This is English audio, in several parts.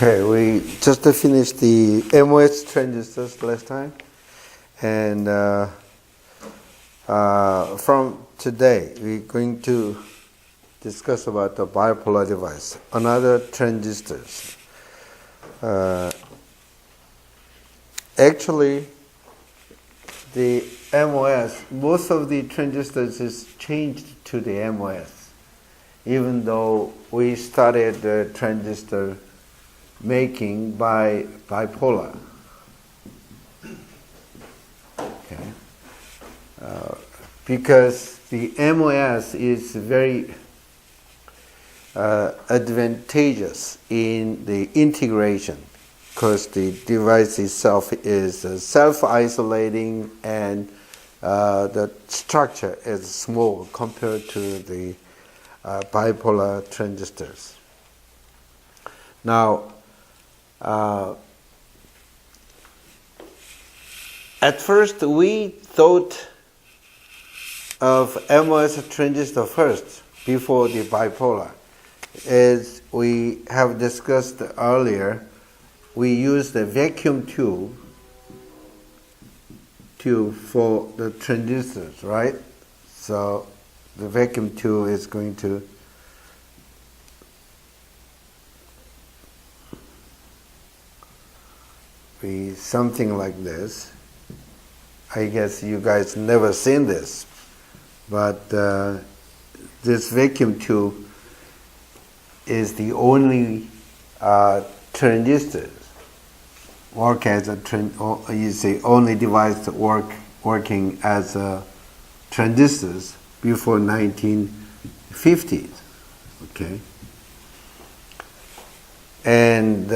Okay, we just finished the MOS transistors last time, and from today we're going to discuss about the bipolar device, another transistors. Actually, the MOS, most of the transistors is changed to the MOS, even though we started the transistor making by bipolar. Okay. Because the MOS is very advantageous in the integration, because the device itself is self-isolating and the structure is small compared to the bipolar transistors. Now, at first we thought of MOS transistor first before the bipolar. As we have discussed earlier, we use the vacuum tube for the transistors, right? So the vacuum tube is going to be something like this. I guess you guys never seen this, but this vacuum tube is the only transistors work as a only device working as transistors before 1950s. Okay, and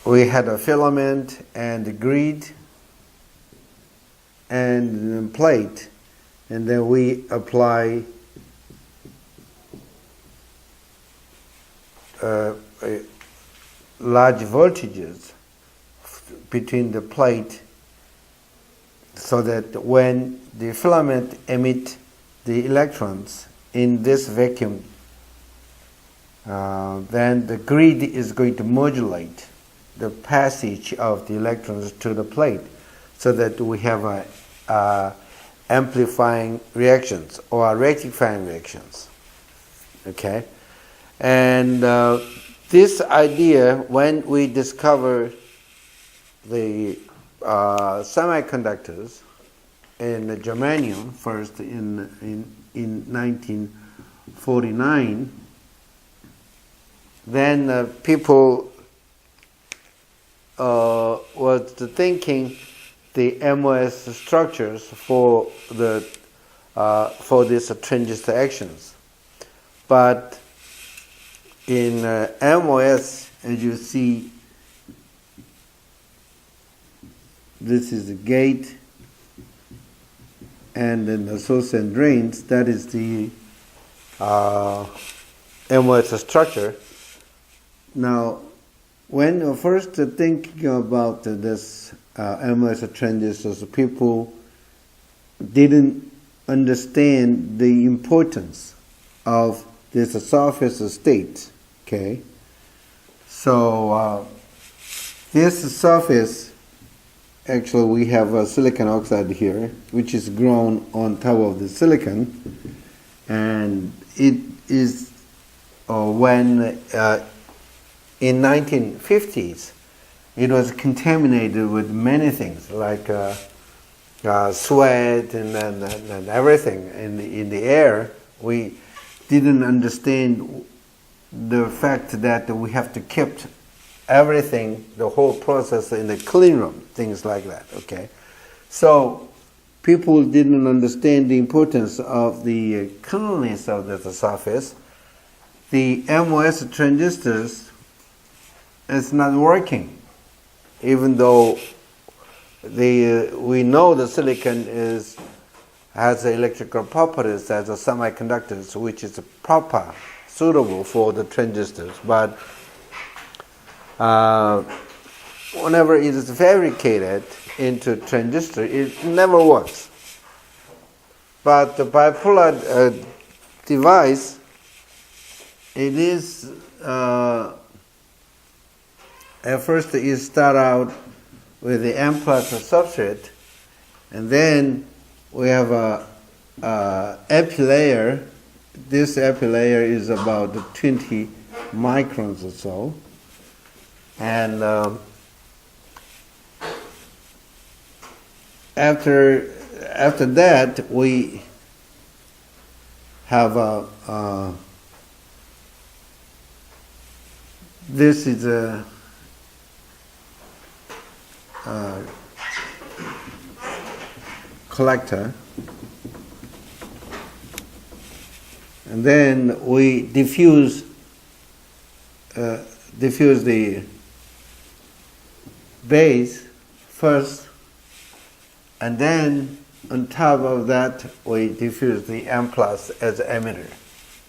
we had a filament and a grid and a plate, and then we apply large voltages between the plate, so that when the filament emits the electrons in this vacuum, then the grid is going to modulate the passage of the electrons to the plate, so that we have amplifying reactions or rectifying reactions. Okay, and this idea, when we discovered the semiconductors in the germanium first in 1949, then people was thinking the MOS structures for these transistor actions. But in MOS, as you see, this is the gate, and then the source and drains. That is the MOS structure. Now, when you're first thinking about this MOS transistors, people didn't understand the importance of this surface state. Okay, so this surface, actually we have a silicon oxide here, which is grown on top of the silicon, and it is when in 1950s, it was contaminated with many things like sweat and everything in the air. We didn't understand the fact that we have to keep everything, the whole process, in the clean room, things like that. Okay, so people didn't understand the importance of the cleanliness of the surface. The MOS transistors is not working, even though we know the silicon has electrical properties as a semiconductors, which is proper, suitable for the transistors. But whenever it is fabricated into transistor, it never works. But the bipolar device it is at first you start out with the N plus substrate, and then we have a epi layer. This epi layer is about 20 microns or so, and after that we have this is a collector, and then we diffuse the base first, and then on top of that we diffuse the M plus as emitter.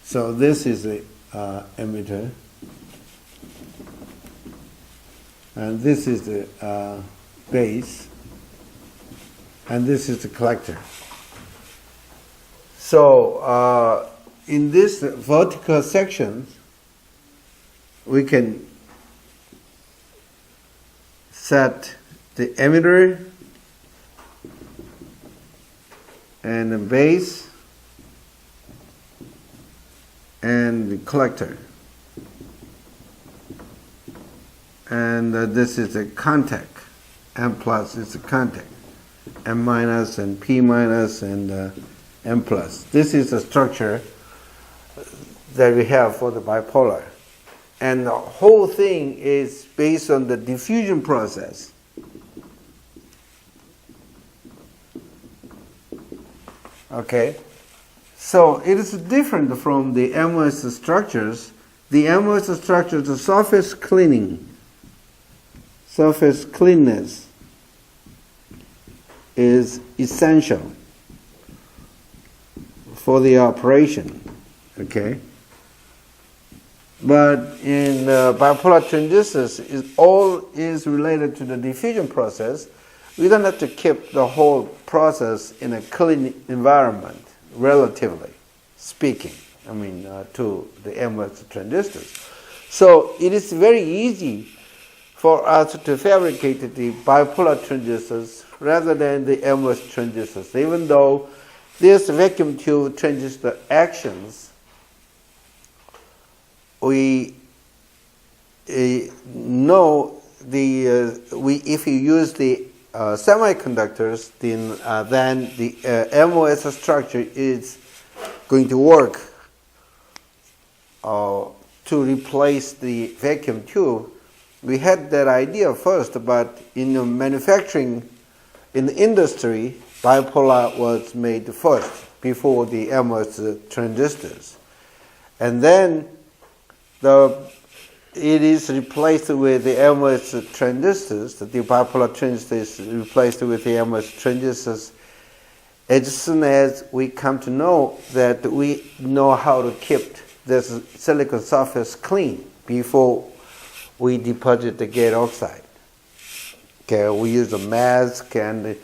So this is the emitter, and this is the base, and this is the collector. So in this vertical section, we can set the emitter and the base and the collector. And this is a contact. M plus is a contact. M minus and P minus and M plus. This is the structure that we have for the bipolar. And the whole thing is based on the diffusion process. Okay? So it is different from the MOS structures. The MOS structures, the surface cleaning, surface cleanness is essential for the operation. Okay? But in bipolar transistors, it all is related to the diffusion process. We don't have to keep the whole process in a clean environment, relatively speaking, to the MOS transistors. So it is very easy for us to fabricate the bipolar transistors rather than the MOS transistors, even though this vacuum tube transistor actions, we know if you use the semiconductors, then the MOS structure is going to work to replace the vacuum tube. We had that idea first, but in the manufacturing, in the industry, bipolar was made first before the MOS transistors. And then it is replaced with the MOS transistors. The bipolar transistor is replaced with the MOS transistors as soon as we come to know that we know how to keep this silicon surface clean before we deposit the gate oxide. Okay, we use a mask and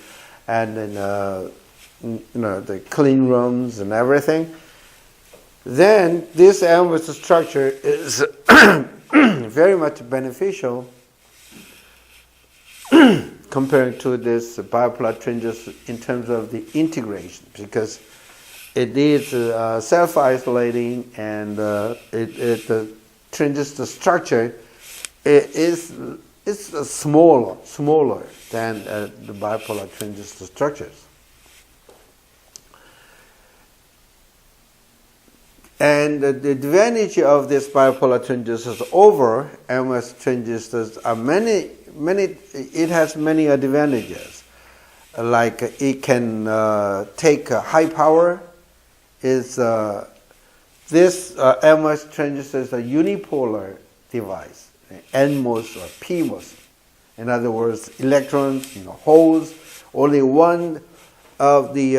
the clean rooms and everything. Then this MOS structure is very much beneficial compared to this bipolar transistor in terms of the integration, because it is self-isolating, and the transistor structure is smaller than the bipolar transistor structures. And the advantage of this bipolar transistors over MOS transistors are many. It has many advantages. Like it can take high power. This MOS transistor is a unipolar device, NMOS or PMOS. In other words, electrons, holes. Only one of the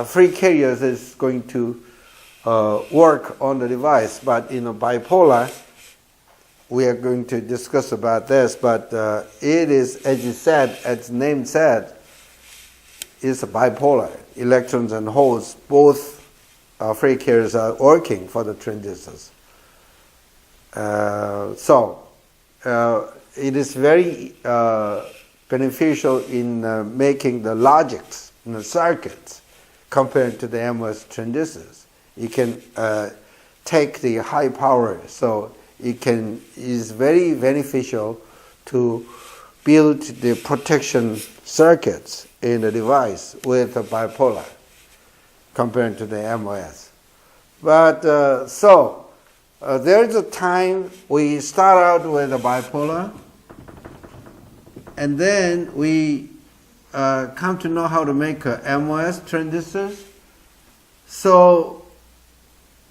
free carriers is going to work on the device. But in a bipolar, we are going to discuss about this, but it is, as you said, as the name said, is a bipolar. Electrons and holes both free carriers are working for the transistors. It is very beneficial in making the logics in the circuits compared to the MOS transistors. You can take the high power, so it is very beneficial to build the protection circuits in the device with a bipolar compared to the MOS. But there's a time we start out with a bipolar, and then we come to know how to make MOS transistors. So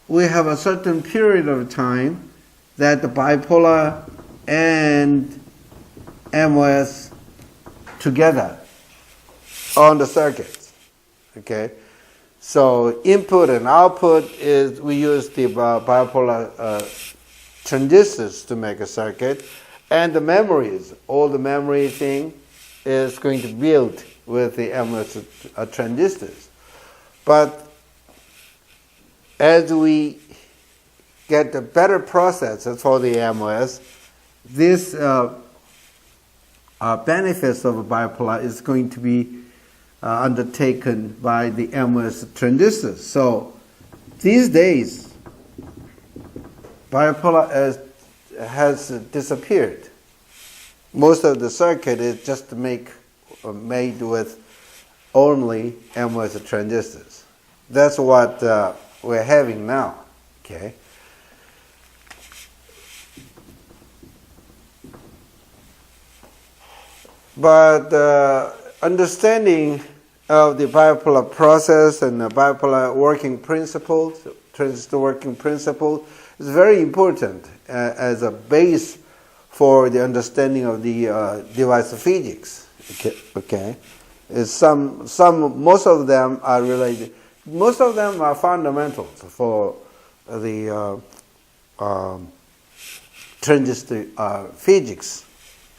we have a certain period of time that the bipolar and MOS together on the circuits. Okay, so input and output is we use the bipolar transistors to make a circuit, and the memories, all the memory thing is going to build with the MOS transistors. But as we get a better processor for the MOS, this benefits of a bipolar is going to be undertaken by the MOS transistors. So these days, bipolar has disappeared. Most of the circuit is just made with only MOS transistors. That's what we're having now. Okay. But understanding of the bipolar process and the bipolar working principles, transistor working principle, is very important as a base for the understanding of the device physics. Okay. Most of them are related. Most of them are fundamentals for the transistor physics.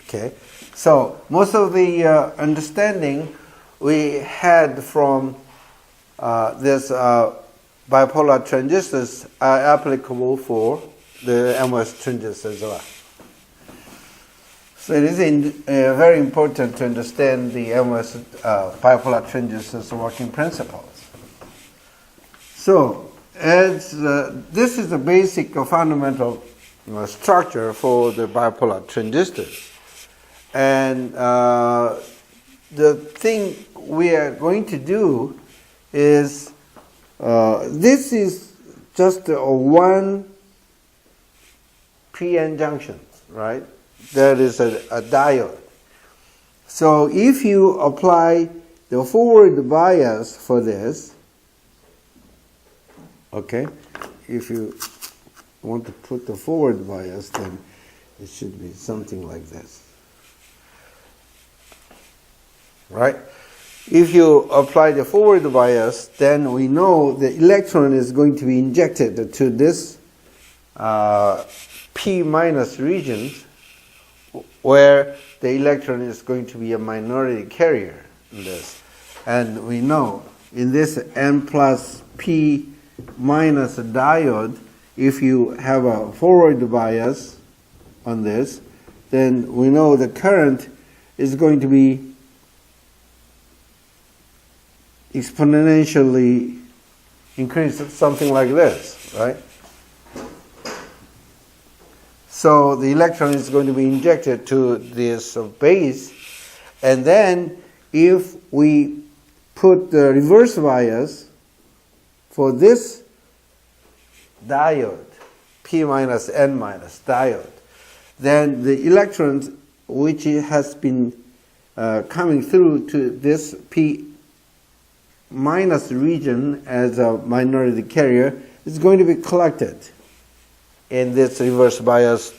Okay. So most of the understanding we had from this bipolar transistors are applicable for the MOS transistors as well. So it is very important to understand the MOS bipolar transistors working principles. So as this is the basic fundamental structure for the bipolar transistors. And the thing we are going to do is, this is just one p-n junction, right? That is a diode. So if you apply the forward bias for this, okay, if you want to put the forward bias, then it should be something like this. Right? If you apply the forward bias, then we know the electron is going to be injected to this P minus region, where the electron is going to be a minority carrier in this. And we know in this N plus P minus diode, if you have a forward bias on this, then we know the current is going to be exponentially increased, something like this, right? So the electron is going to be injected to this base, and then if we put the reverse bias for this diode, P minus N minus diode, then the electrons which has been coming through to this P minus region as a minority carrier is going to be collected in this reverse bias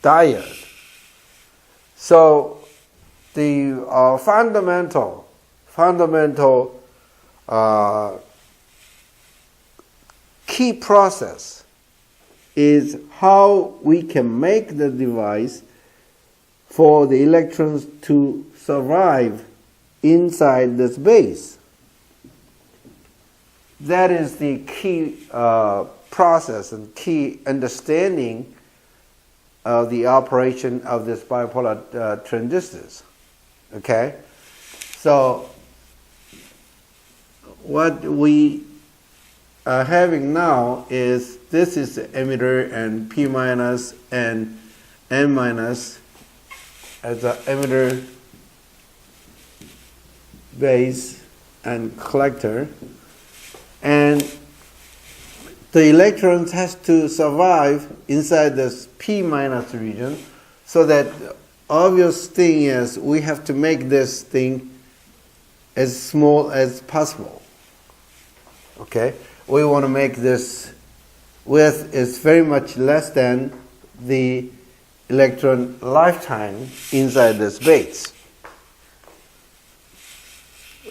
diode. So the fundamental key process is how we can make the device for the electrons to survive inside this base. that is the key process and key understanding of the operation of this bipolar transistors. Okay? So what we are having now is this is the emitter and P minus and N minus as an emitter, base, and collector. And the electrons has to survive inside this P minus region, so that the obvious thing is we have to make this thing as small as possible. Okay? We want to make this width is very much less than the electron lifetime inside this base.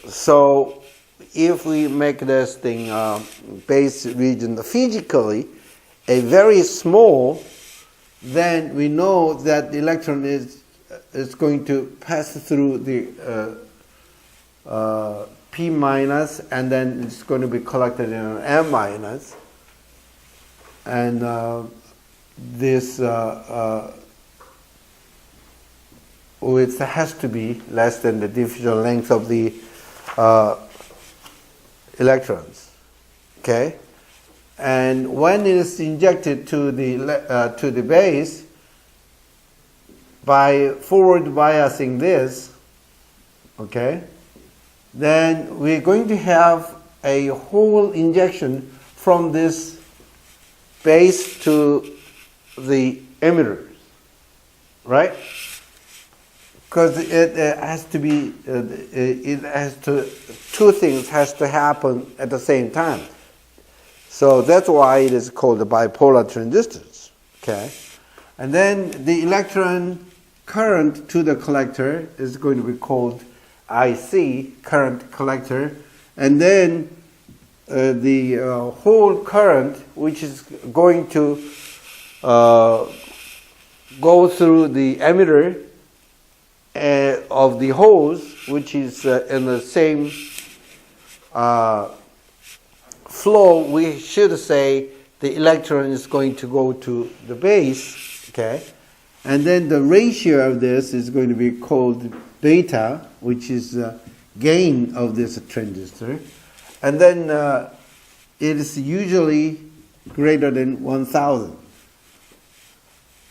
So if we make this thing base region physically a very small, then we know that the electron is going to pass through the P minus, and then it's going to be collected in an M minus, and this width has to be less than the diffusion length of the electrons. Okay, and when it is injected to the base by forward biasing this, okay, then we're going to have a whole injection from this base to the emitters, right? Because it has to be, two things has to happen at the same time. So that's why it is called the bipolar transistors, okay? And then the electron current to the collector is going to be called IC, current collector, and then the whole current, which is going to go through the emitter of the holes, which is in the same flow. We should say the electron is going to go to the base, okay? And then the ratio of this is going to be called beta, which is gain of this transistor. And then it is usually greater than 1,000.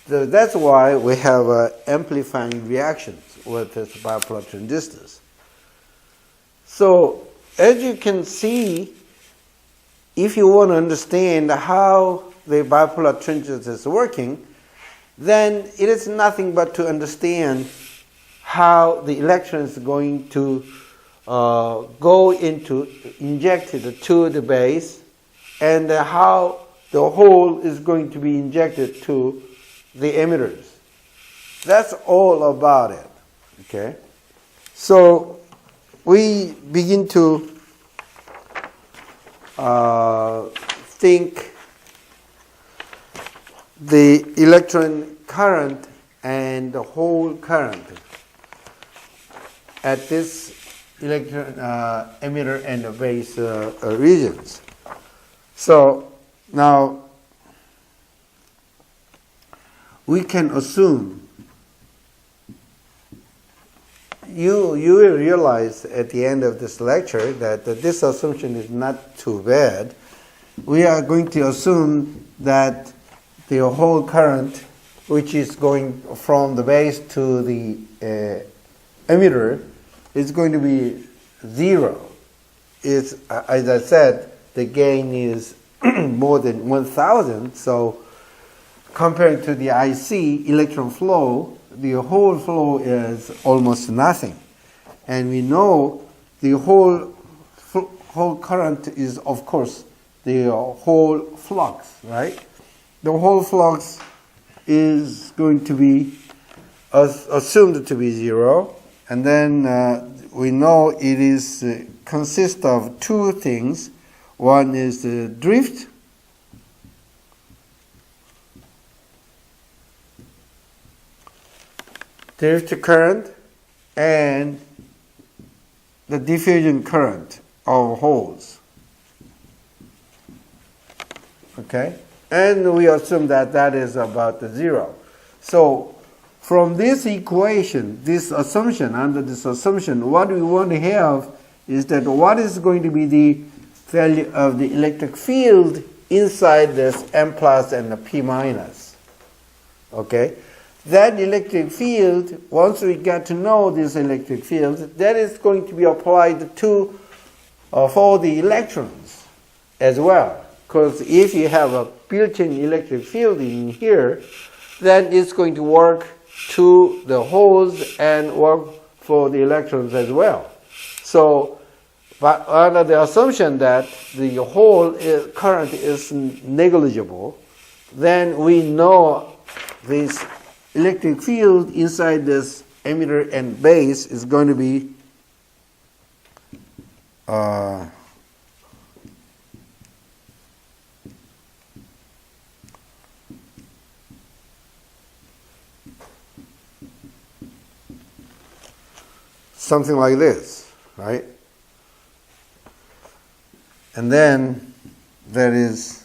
So that's why we have amplifying reactions with this bipolar transistors. So as you can see, if you want to understand how the bipolar transistor is working, then it is nothing but to understand how the electron is going to go into, injected to the base, and how the hole is going to be injected to the emitters. That's all about it. Okay? So we begin to think the electron current and the hole current at this electron emitter and the base regions. So now we can assume, you will realize at the end of this lecture that this assumption is not too bad. We are going to assume that the whole current, which is going from the base to the emitter, is going to be zero. It's, as I said, the gain is more than 1,000. So compared to the IC electron flow, the whole flow is almost nothing. And we know the whole current is, of course, the whole flux, right? The whole flux is going to be assumed to be zero. And then we know it is consists of two things. One is the drift, current, and the diffusion current of holes. Okay? And we assume that that is about 0. So from this equation, this assumption, under this assumption, what we want to have is that what is going to be the value of the electric field inside this M plus and the P minus. Okay? That electric field, once we get to know this electric field, that is going to be applied to for the electrons as well. Because if you have a built-in electric field in here, then it's going to work to the holes and work for the electrons as well. So, but under the assumption that the hole current is negligible, then we know this electric field inside this emitter and base is going to be something like this, right? And then there is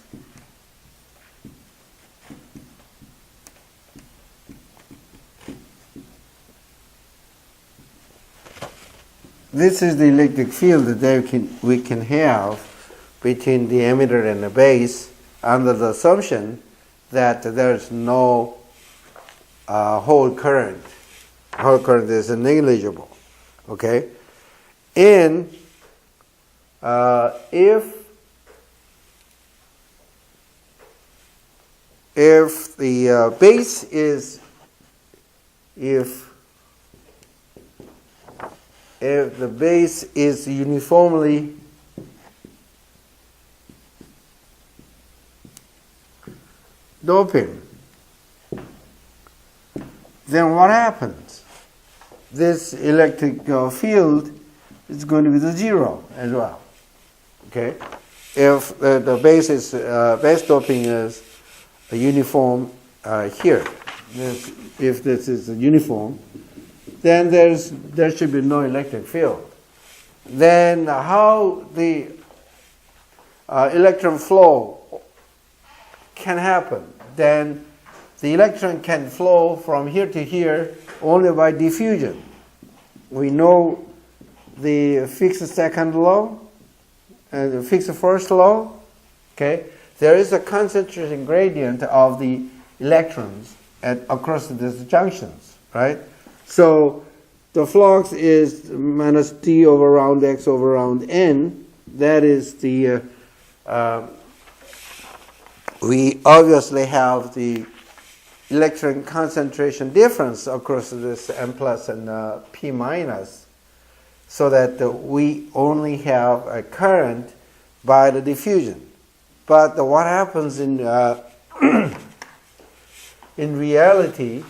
this is the electric field that we can have between the emitter and the base under the assumption that there's no whole current. Whole current is negligible. Okay? And if the base is if the base is uniformly doping, then what happens? This electric field is going to be the 0 as well. Okay, if the base is base doping is a uniform here, if this is a uniform, then there should be no electric field. Then how the electron flow can happen? Then the electron can flow from here to here only by diffusion. We know the fixed second law and the fixed first law. Okay, there is a concentration gradient of the electrons across these junctions, right? So the flux is minus d over round x over round n. That is the we obviously have the electron concentration difference across this M plus and P minus, so that we only have a current by the diffusion. But what happens in in reality,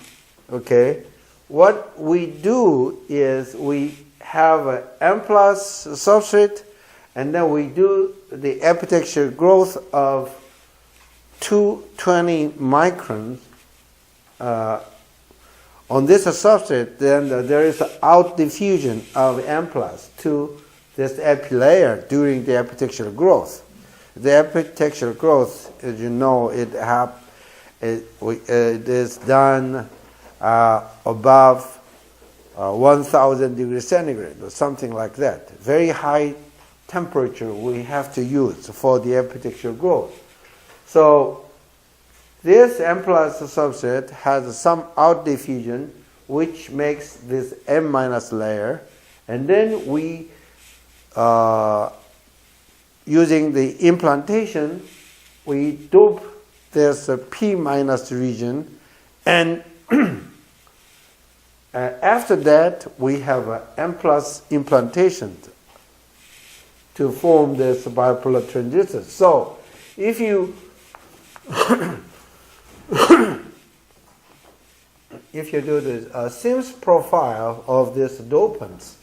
okay, what we do is we have an M plus substrate, and then we do the epitaxial growth of 220 microns on this substrate. Then there is out diffusion of M plus to this epi layer during the epitaxial growth. The epitaxial growth, as you know, it is done above 1000 degrees centigrade or something like that. Very high temperature we have to use for the epitaxial growth. So this M plus substrate has some out diffusion which makes this M minus layer, and then we using the implantation we dope this P minus region, and after that we have a M plus implantation to form this bipolar transistor. So if you if you do the Sims profile of this dopants,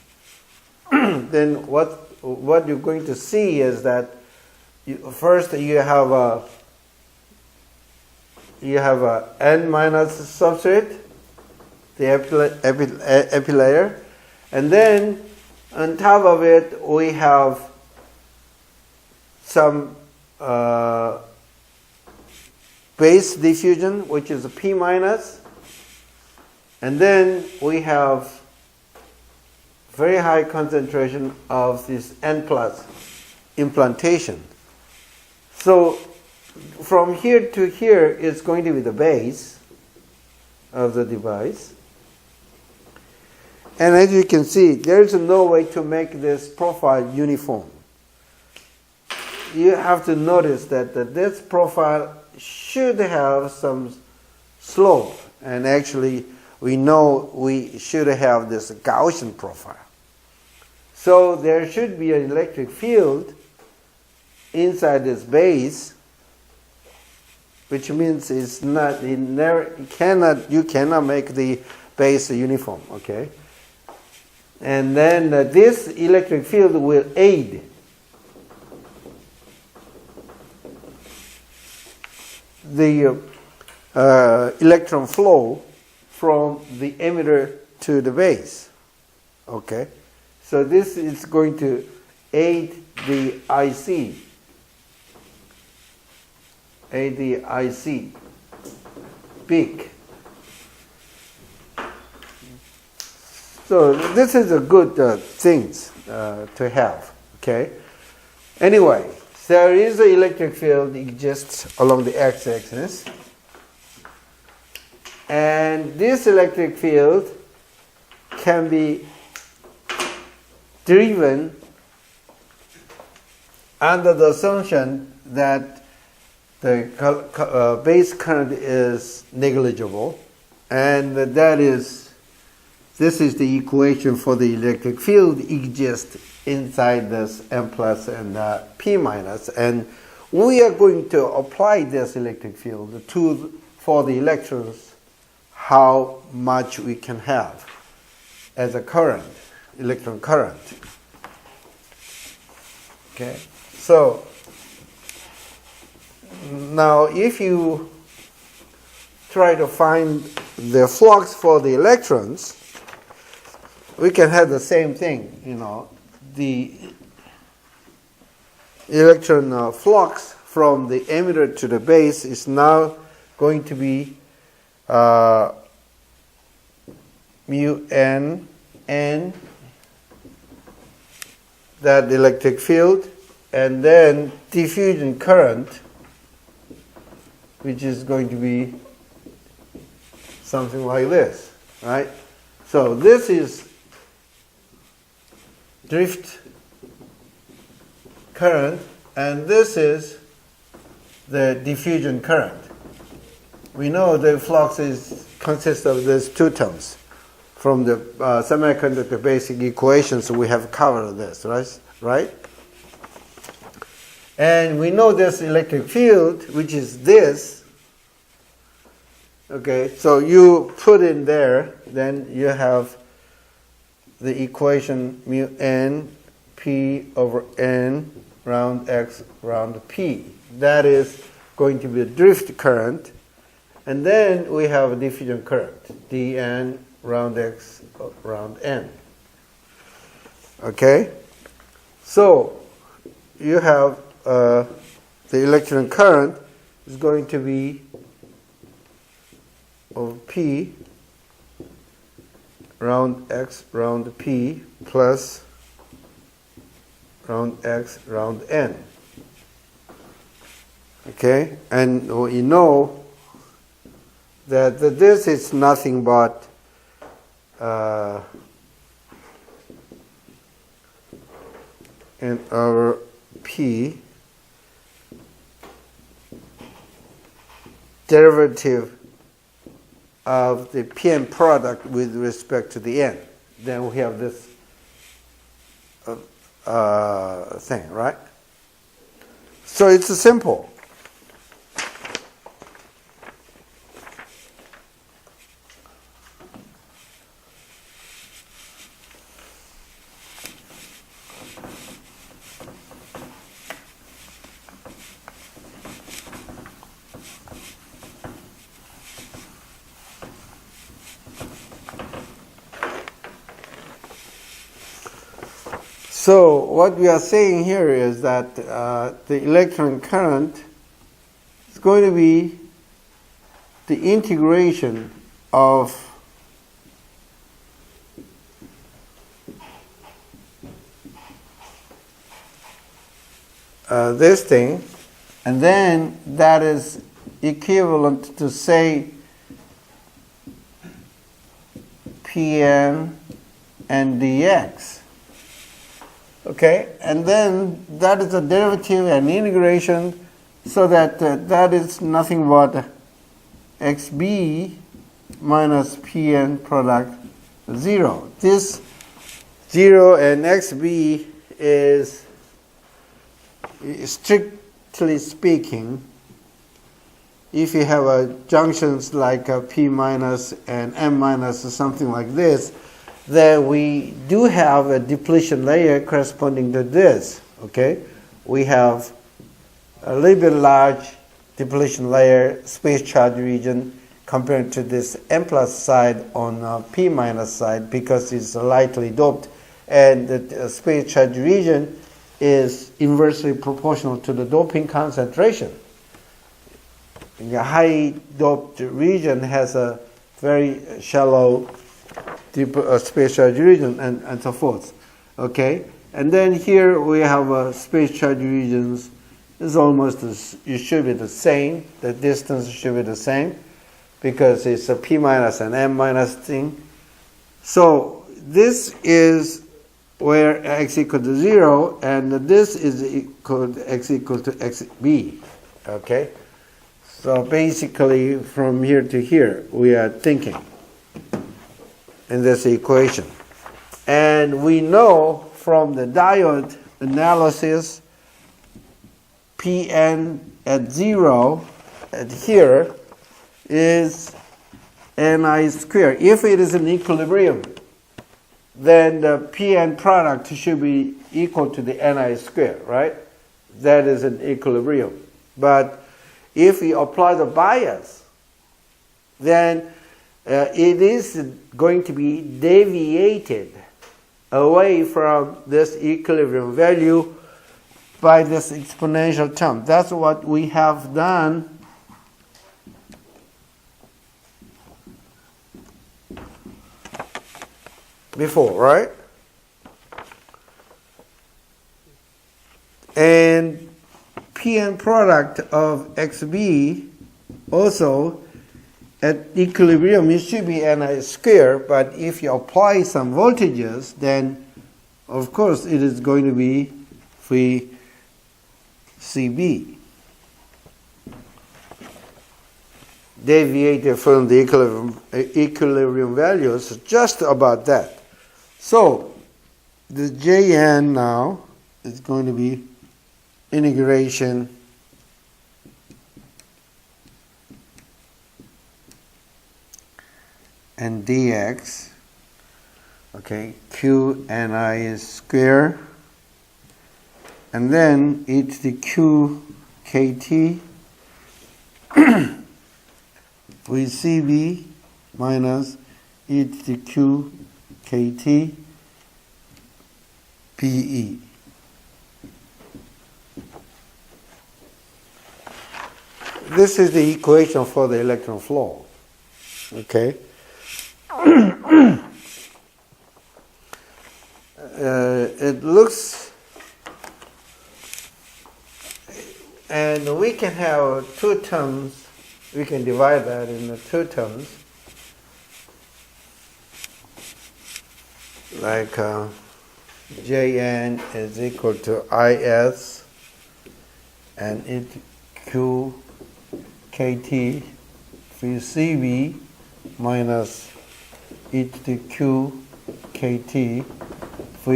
then what you're going to see is that first you have a N minus substrate, the epi layer, and then on top of it we have some base diffusion, which is P minus, and then we have very high concentration of this N plus implantation. So from here to here is going to be the base of the device. And as you can see, there is no way to make this profile uniform. You have to notice that this profile should have some slope, and actually we know we should have this Gaussian profile. So there should be an electric field inside this base, which means it's not, you cannot make the base uniform, okay? And then this electric field will aid the electron flow from the emitter to the base, okay? So this is going to aid the IC, peak. So this is a good thing to have, okay? Anyway, there is an electric field exists along the x-axis, and this electric field can be driven under the assumption that the base current is negligible, and this is the equation for the electric field exists inside this M plus and P minus, and we are going to apply this electric field for the electrons, how much we can have as a current, electron current. Okay, so now if you try to find the flux for the electrons, we can have the same thing, the electron flux from the emitter to the base is now going to be mu n, that electric field, and then diffusion current, which is going to be something like this, right? So this is drift current, and this is the diffusion current. We know the flux consists of these two terms. From the semiconductor basic equations, we have covered this, right? And we know this electric field, which is this. Okay, so you put in there, then you have the equation mu n p over n round x round p. That is going to be a drift current. And then we have a diffusion current, dn round x round n. Okay? So you have the electron current is going to be over p round x round p plus round x round n. Okay? And we know that this is nothing but n over p derivative of the Pn product with respect to the n. Then we have this thing, right? So it's simple. So what we are saying here is that the electron current is going to be the integration of this thing, and then that is equivalent to, say, Pn and dx. Okay, and then that is a derivative and integration, so that that is nothing but xb minus Pn product 0. This 0 and xb is, strictly speaking, if you have a junctions like a P minus and M minus or something like this, then we do have a depletion layer corresponding to this. Okay, we have a little bit large depletion layer, space charge region, compared to this M plus side on P minus side, because it's lightly doped, and the space charge region is inversely proportional to the doping concentration. The high doped region has a very shallow deep space charge region, and so forth. Okay, and then here we have space charge regions. It's almost it should be the same. The distance should be the same because it's a P minus and M minus thing. So this is where x equal to 0, and this is equal to x equal to xb. Okay, so basically from here to here we are thinking in this equation, and we know from the diode analysis Pn at 0 at here is Ni squared. If it is an equilibrium, then the Pn product should be equal to the Ni squared, right? That is an equilibrium. But if we apply the bias, then it is going to be deviated away from this equilibrium value by this exponential term. That's what we have done before, right? And Pn product of xb also at equilibrium, it should be Ni squared, but if you apply some voltages, then of course it is going to be free Cb, deviated from the equilibrium values, just about that. So the Jn now is going to be integration and dx, okay, q Ni is square, and then it's the q kt with Cb minus e to the q kt Pe. This is the equation for the electron flow. Okay. It looks, and we can have two terms. We can divide that into two terms, like Jn is equal to Is and it q kt for Cb minus e to the q kt for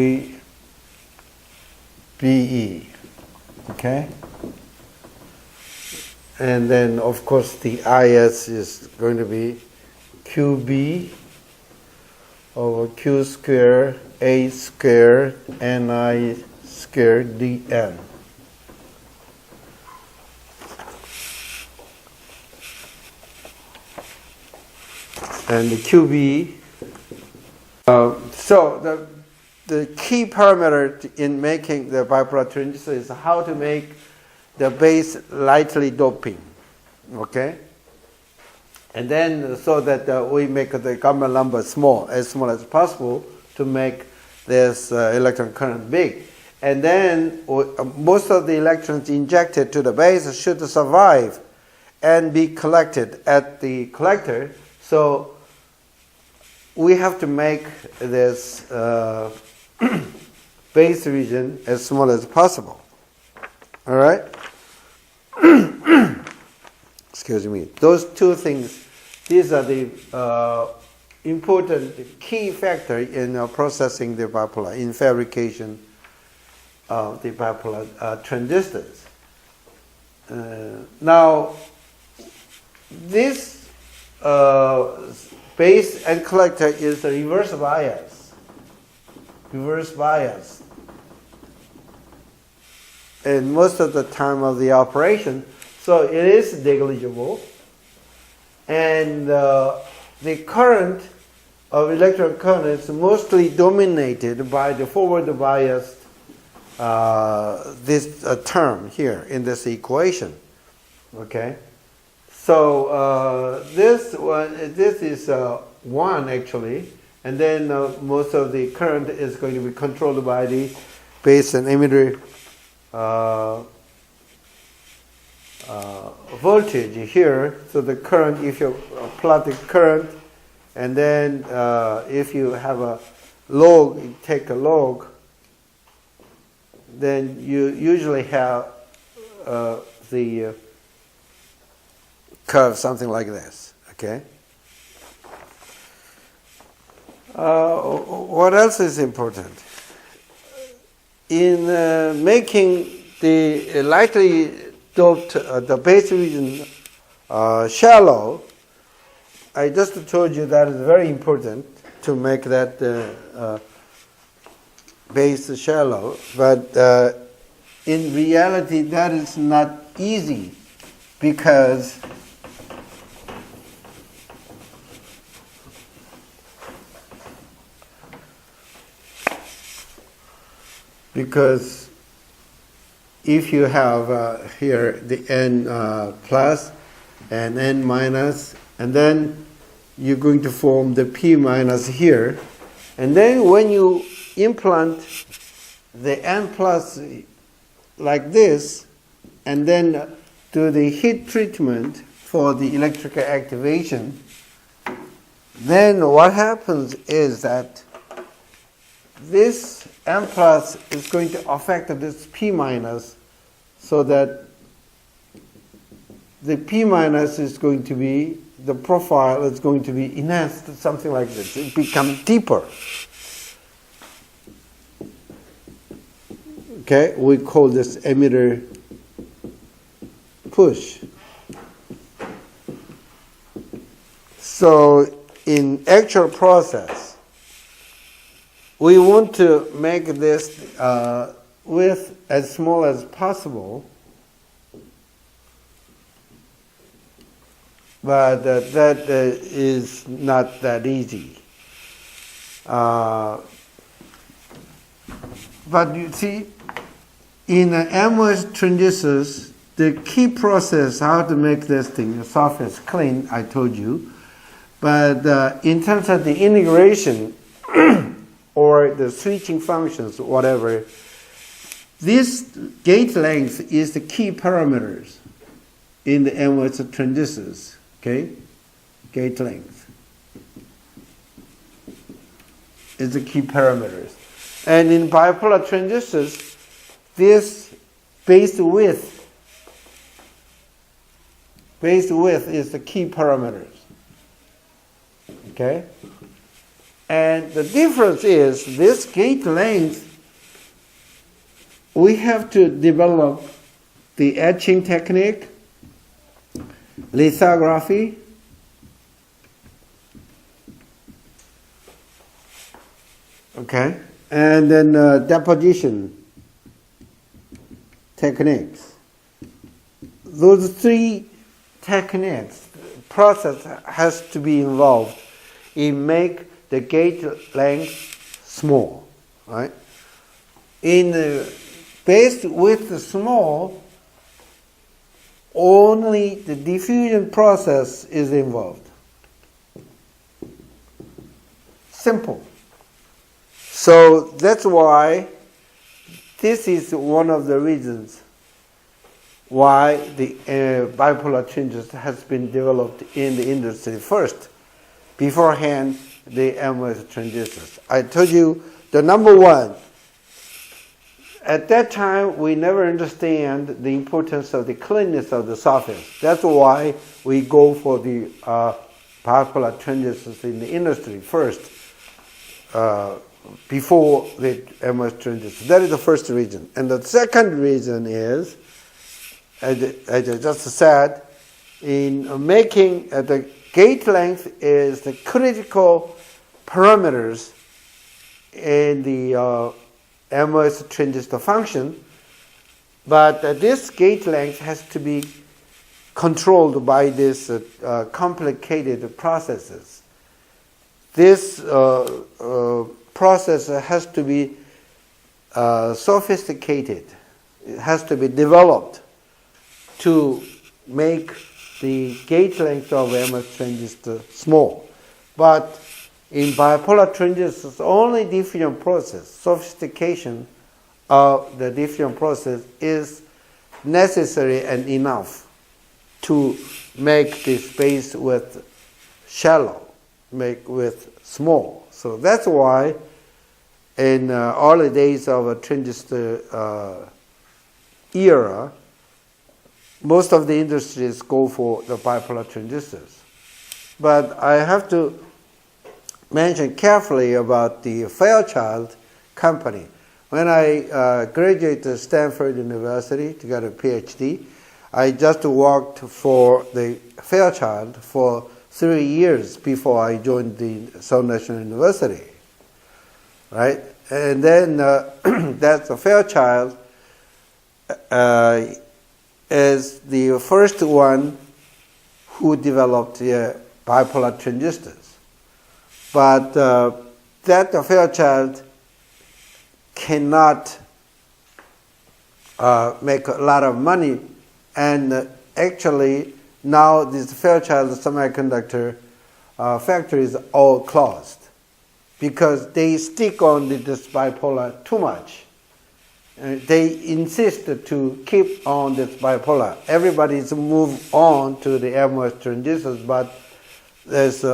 Be. Okay? And then, of course, the Is is going to be Qb over Q squared A squared Ni squared Dn. And the QB. So the key parameter in making the bipolar transistor is how to make the base lightly doping. Okay? And then so that we make the gamma number small as possible to make this electron current big. And then most of the electrons injected to the base should survive and be collected at the collector. So we have to make this base region as small as possible. All right? Excuse me. Those two things, these are the important key factor in processing the bipolar, in fabrication of the bipolar transistors. Now, this base and collector is a reverse bias. Reverse bias. And most of the time of the operation, so it is negligible. And the current of electron current is mostly dominated by the forward biased this term here in this equation. Okay, so this is 1 actually, and then most of the current is going to be controlled by the base and emitter voltage here. So the current, if you plot the current, and then if you have a log, you take a log, then you usually have the curve something like this. Okay. What else is important? In making the lightly doped the base region shallow, I just told you that is very important to make that base shallow, but in reality that is not easy because if you have here the n plus and n minus, and then you're going to form the p minus here, and then when you implant the n plus like this, and then do the heat treatment for the electrical activation, then what happens is that this n plus is going to affect this p minus, so that the p minus is going to be, the profile is going to be enhanced, something like this. It becomes deeper. Okay, we call this emitter push. So in actual process, we want to make this width as small as possible, but that is not that easy. But you see, in MOS transistors, the key process how to make this thing, the surface clean, I told you. But in terms of the integration or the switching functions, whatever, this gate length is the key parameters in the MOS transistors. Okay, gate length is the key parameters. And in bipolar transistors, this base width is the key parameters. Okay? And the difference is this gate length, we have to develop the etching technique, lithography, okay, and then deposition techniques. Those three techniques, process has to be involved in make the gate length small, right? In base width small, only the diffusion process is involved. simple. So that's why this is one of the reasons why the bipolar transistor has been developed in the industry first. Beforehand, the MOS transistors. I told you the number one. At that time, we never understand the importance of the cleanness of the surface. That's why we go for the bipolar transistors in the industry first, before the MOS transistor. That is the first reason. And the second reason is, as I just said, in making the gate length is the critical parameters in the MOS transistor function, but this gate length has to be controlled by these complicated processes. This process has to be sophisticated. It has to be developed to make the gate length of MOS transistor small. But in bipolar transistors, only diffusion process, sophistication of the diffusion process is necessary and enough to make the space width shallow, make width small. So that's why in early days of a transistor era, most of the industries go for the bipolar transistors. But I have to mention carefully about the Fairchild company. When I graduated Stanford University to get a PhD, I just worked for the Fairchild for 3 years before I joined the Seoul National University, right? And then that's the Fairchild is the first one who developed bipolar transistors. But that Fairchild cannot make a lot of money, and actually now this Fairchild semiconductor factories all closed because they stick on this bipolar too much. They insist to keep on this bipolar. Everybody's moved on to the MOS transistors, but there's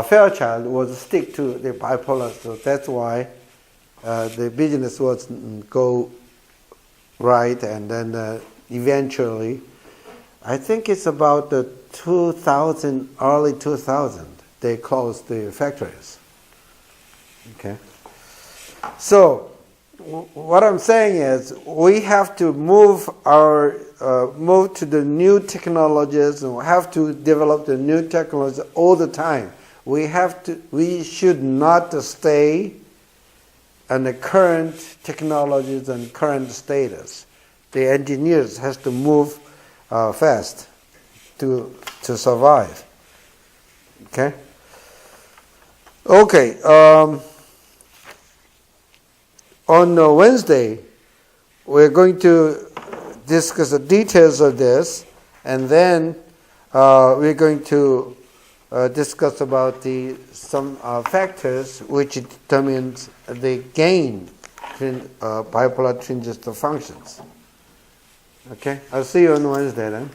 Fairchild was stick to the bipolar, so that's why the business wasn't go right, and then eventually, I think it's about the 2000, early 2000, they closed the factories. Okay, so what I'm saying is we have to move to the new technologies, and we have to develop the new technologies all the time. We should not stay on the current technologies and current status. The engineers has to move fast to survive. Okay. Okay. On Wednesday, we're going to discuss the details of this, and then we're going to discuss about some factors which determines the gain in bipolar transistor functions. Okay, I'll see you on Wednesday then.